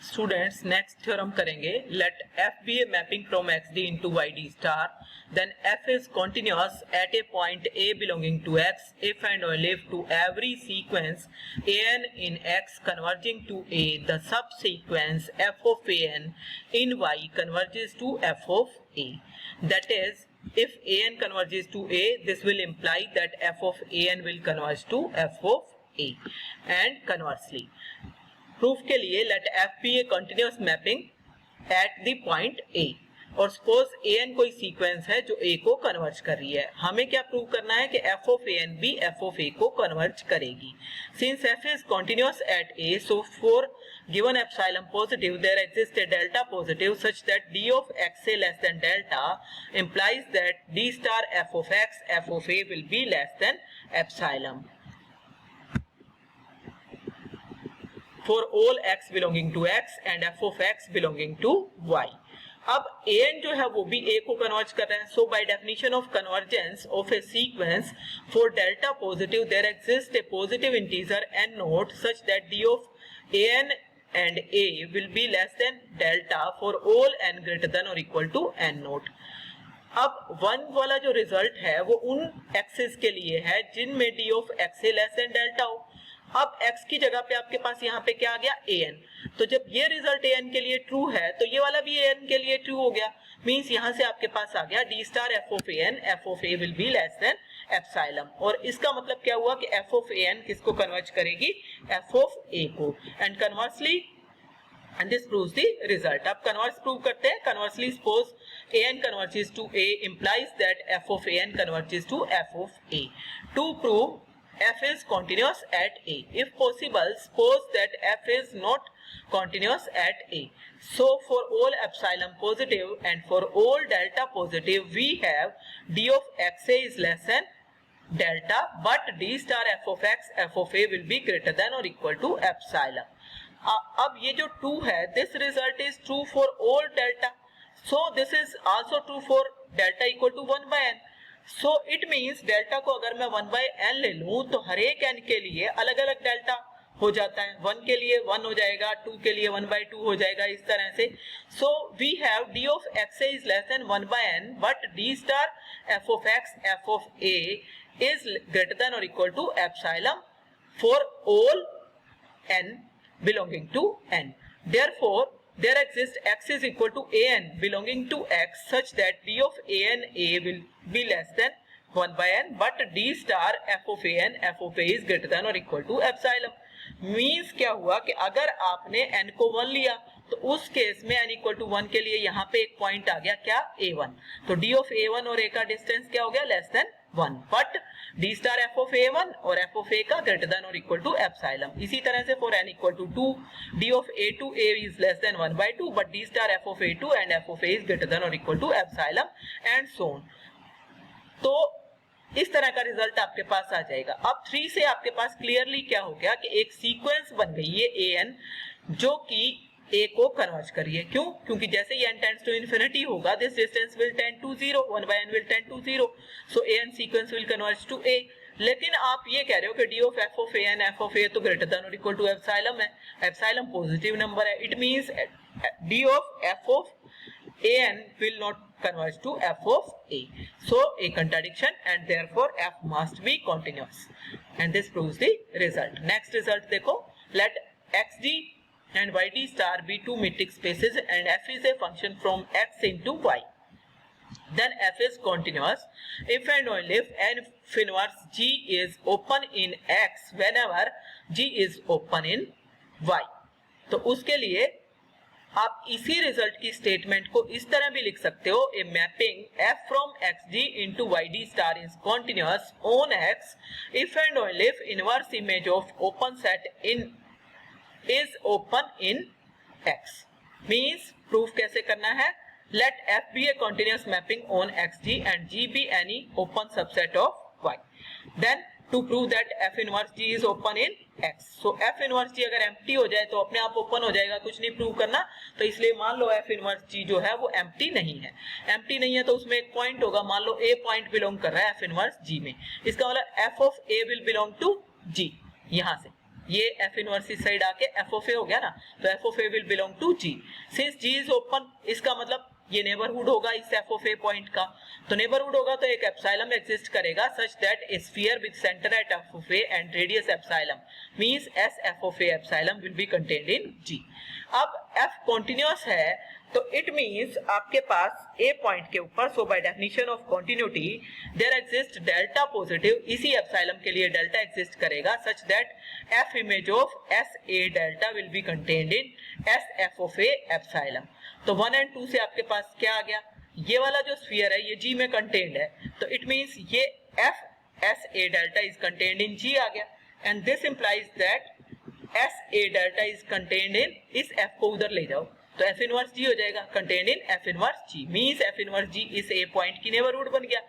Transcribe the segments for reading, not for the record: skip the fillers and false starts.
Students next theorem करेंगे. Let f be a mapping from xd into yd star, then f is continuous at a point a belonging to x if and only if to every sequence an in x converging to a, the subsequence f of an in y converges to f of a. That is, if an converges to a, this will imply that f of an will converge to f of a, and conversely. Proof के लिए let f be a continuous mapping at the point a, और suppose a n कोई sequence है जो ए को converge कर रही है. हमें क्या प्रूव करना है कि एफ ऑफ ए एन भी एफ ऑफ ए को कन्वर्ज करेगी. Since f is continuous at a, so for given epsilon positive there exist a delta positive such that d of x a less than delta implies that d star f of x f of a will be less than epsilon for all x belonging to x and f of x belonging to y. अब an जो है वो भी a को converge कर रहा है. So by definition of convergence of a sequence for delta positive there exist a positive integer n naught such that d of an and a will be less than delta for all n greater than or equal to n note. अब 1 वाला जो result है वो उन access के लिए है जिनमें d of x a less than delta हो. अब x की जगह पे आपके पास यहाँ पे क्या आ गया an. तो जब ये रिजल्ट an के लिए ट्रू है तो ये वाला भी an के लिए ट्रू हो गया. मींस यहाँ से आपके पास आ गया d star f of an f of a will be less than epsilon. और इसका मतलब क्या हुआ कि f of an किसको कन्वर्ज करेगी, f of a को. And conversely and this proves the result. अब कन्वर्स प्रूव करते हैं. Conversely suppose an converges to a implies that f of an converges to f of a. To prove f is continuous at a, if possible suppose that f is not continuous at a. So for all epsilon positive and for all delta positive we have d of xa is less than delta, but d star f of x f of a will be greater than or equal to epsilon. अब ये जो true है, this result is true for all delta, so this is also true for delta equal to 1 by n. So it means delta को अगर मैं 1 by n ले लूं तो हर एक n के लिए अलग अलग डेल्टा हो जाता है. 1 के लिए 1 हो जाएगा, 2 के लिए 1 बाय 2 हो जाएगा, इस तरह से. सो वी हैव d ऑफ x a is less than 1 by n, but d star f of x f of a is greater than और equal to epsilon for all n belonging to n. Therefore there exists x is equal to an belonging to x such that d of an a will be less than 1 by n, but d star f of an f of a is greater than or equal to epsilon. Means क्या हुआ कि अगर आपने n को 1 लिया तो उस case में n इक्वल टू 1 के लिए यहाँ पे एक पॉइंट आ गया क्या, a1. तो d of a1 और a का डिस्टेंस क्या हो गया, less than 1, but d star f of a1 और f of a का ग्रेटर देन और इक्वल टू एप्सिलॉन. इसी तरह से for n equal to 2 d of a2 a is less than 1 by 2, but d star f of a2 and f of a is greater than और equal to epsilon and so on. तो इस तरह का result आपके पास आ जाएगा. अब 3 से आपके पास क्लियरली क्या हो गया कि एक सीक्वेंस बन गई है an जो कि a को कन्वर्ज कर रही है. क्यों? क्योंकि जैसे ही n टेंड्स टू इंफिनिटी होगा this distance will tend to 0, 1 by n will tend to 0, so an sequence will converge to a. लेकिन आप ये कह रहे हो कि d of f of a and f of a तो ग्रेटर देन और इक्वल टू एप्सिलॉन है. एप्सिलॉन पॉजिटिव नंबर है. It means d of f of an will not converge to f of a. So a contradiction and therefore f must be continuous. And this proves the result. Next result देखो. Let xd and yd star be two metric spaces and f is a function from x into y. Then f is continuous if and only if n inverse g is open in x whenever g is open in y. तो उसके लिए आप इसी result की statement को इस तरह भी लिख सकते हो. A mapping f from xd into yd star is continuous on x if and only if inverse image of open set in is open in x. Means proof कैसे करना है, let f be a continuous mapping on xd and g be any open subset of y. Then to prove that f inverse g is open in x. So f inverse g अगर empty हो जाए तो अपने आप open हो जाएगा, कुछ नहीं प्रूव करना. तो इसलिए मान लो f inverse g जो है वो empty नहीं है. empty नहीं है तो उसमें एक पॉइंट होगा. मान लो a पॉइंट बिलोंग कर रहा है f inverse g में. इसका मतलब f of a will belong to g. यहाँ से ये एफ इनवर्स इस साइड आके एफ ऑफ ए हो गया ना, तो f of a will belong to G. Since G is open, इसका मतलब ये नेबरहुड होगा इस एफ ऑफ ए पॉइंट का, तो नेबरहुड होगा तो एक एप्सिलॉन एग्जिस्ट करेगा such that a sphere with centre at F of A and radius epsilon means S F of A epsilon will be contained in G. अब F continuous है तो it means आपके पास ए point के ऊपर, so by definition of continuity there exist delta positive, इसी epsilon के लिए delta exist करेगा such that F image of S A delta will be contained in S F of A epsilon. तो 1 और 2 से आपके पास क्या आ गया, ये वाला जो स्फीयर है ये जी में कंटेन्ड है, तो इट मींस ये F S A delta is contained in G आ गया, and this implies that S A delta is contained in, इस एफ को उधर ले जाओ तो एफ इनवर्स जी हो जाएगा, contained in F inverse G, means F inverse G is a point की नेबरहुड बन गया।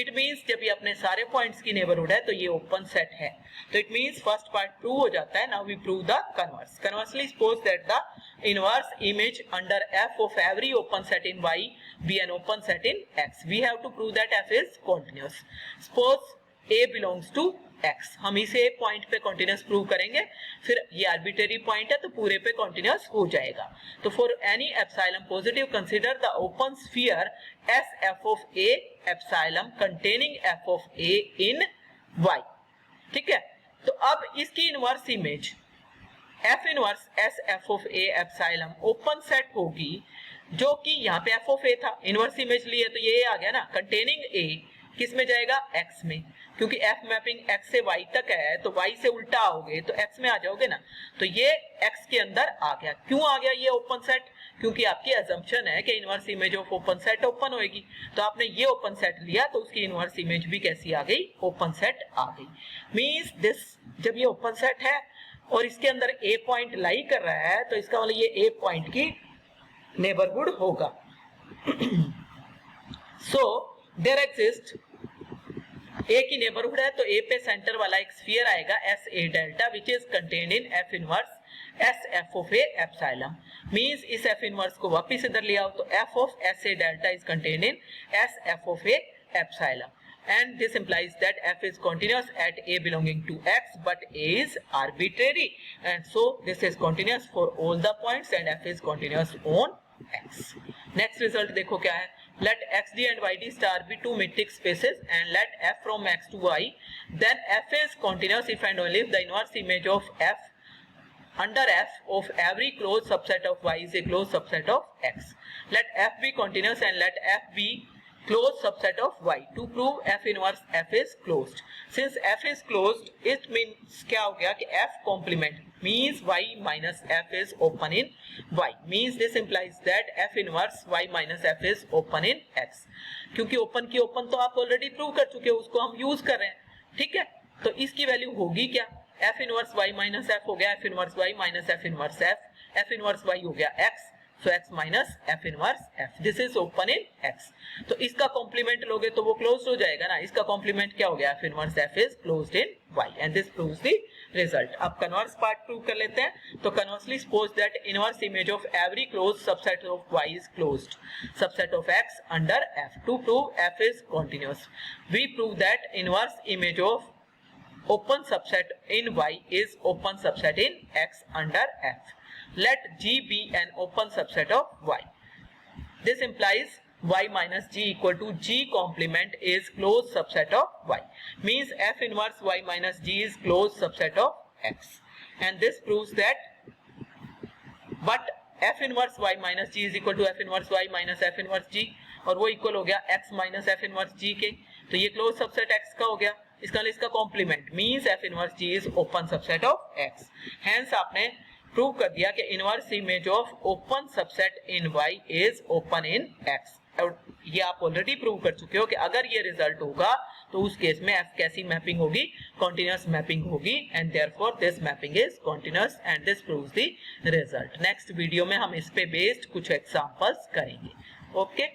इट मींस जब ये अपने सारे पॉइंट्स की नेबरहुड है तो ये ओपन सेट है, तो it means first part prove हो जाता है। Now we prove the converse. Conversely suppose that the inverse image under f of every open set in Y be an open set in X. We have to prove that f is continuous. Suppose a belongs to x, हम इसे point पे continuous prove करेंगे, फिर ये arbitrary point है तो पूरे पे कॉन्टिन्यूअस हो जाएगा। तो for any epsilon positive consider the open sphere S F of A epsilon containing F of A in y, ठीक है। तो अब इसकी inverse image F inverse S F of A epsilon open set होगी, जो कि यहाँ पे एफ ऑफ ए था, इनवर्स इमेज लिए तो ये आ गया ना, कंटेनिंग ए किस में जाएगा, x में, क्योंकि f मैपिंग x से y तक है तो y से उल्टा आओगे तो x में आ जाओगे ना, तो ये x के अंदर आ गया। क्यों आ गया ये ओपन सेट, क्योंकि आपकी अजम्पशन है कि inverse image of open set open होएगी, तो आपने ये ओपन सेट लिया तो उसकी इनवर्स इमेज भी कैसी आ गई, ओपन सेट आ गई। मींस दिस, जब ये ओपन सेट है और इसके अंदर a पॉइंट लाई कर रहा है तो इसका मतलब ये a पॉइंट की नेबरहुड होगा। सो देयर एग्जिस्ट, ए की नेबरहुड है तो ए पे सेंटर वाला एक स्फीयर आएगा S A delta which is contained in F inverse S F of A epsilon. Means इस एफ इनवर्स को वापस इधर ले आओ तो f of S A delta is contained in S F of A epsilon, and this implies that f is continuous at a belonging to x but a is arbitrary, and so this is continuous for all the points and f is continuous on x. Next result देखो क्या है, let xd and yd star be two metric spaces and let f from x to y, then f is continuous if and only if the inverse image of f under f of every closed subset of y is a closed subset of x. Let f be continuous and let f be closed subset of y. To prove f inverse f is closed, since f is closed it means क्या हो गया कि f complement means y minus f is open in y, means this implies that f inverse y minus f is open in x। क्योंकि open की open तो आप already prove कर चुके हो, उसको हम यूज कर रहे हैं, ठीक है। तो इसकी वैल्यू होगी क्या, f inverse y minus f हो गया f inverse y minus f inverse f inverse y हो गया x, so x minus f inverse f, this is open in x। तो इसका कॉम्प्लीमेंट लोगे तो वो क्लोज्ड हो जाएगा ना, इसका कॉम्प्लीमेंट क्या हो गया, f inverse f is closed in y, and this proves the result। अब कन्वर्स पार्ट प्रूव कर लेते हैं। तो conversely suppose that inverse image of every closed subset of y is closed subset of x under f। To prove f is continuous, we prove that inverse image of open subset in y is open subset in x under f। Let G be an open subset of y. This implies y minus G equal to G complement is closed subset of y. Means f inverse y minus G is closed subset of x. And this proves that, but f inverse y minus G is equal to f inverse y minus f inverse G, और वो equal हो गया x minus f inverse G के, तो ये close subset x का हो गया, इसका complement means f inverse G is open subset of x। Hence आपने प्रूव कर दिया कि inverse image of open subset in y is open in x। और ये आप ऑलरेडी प्रूव कर चुके हो कि अगर ये रिजल्ट होगा तो उस केस में f कैसी मैपिंग होगी, कॉन्टिन्यूअस मैपिंग होगी, and therefore this mapping is continuous and this proves the result. Next video में हम इस पे बेस्ड कुछ एग्जांपल्स करेंगे। ओके।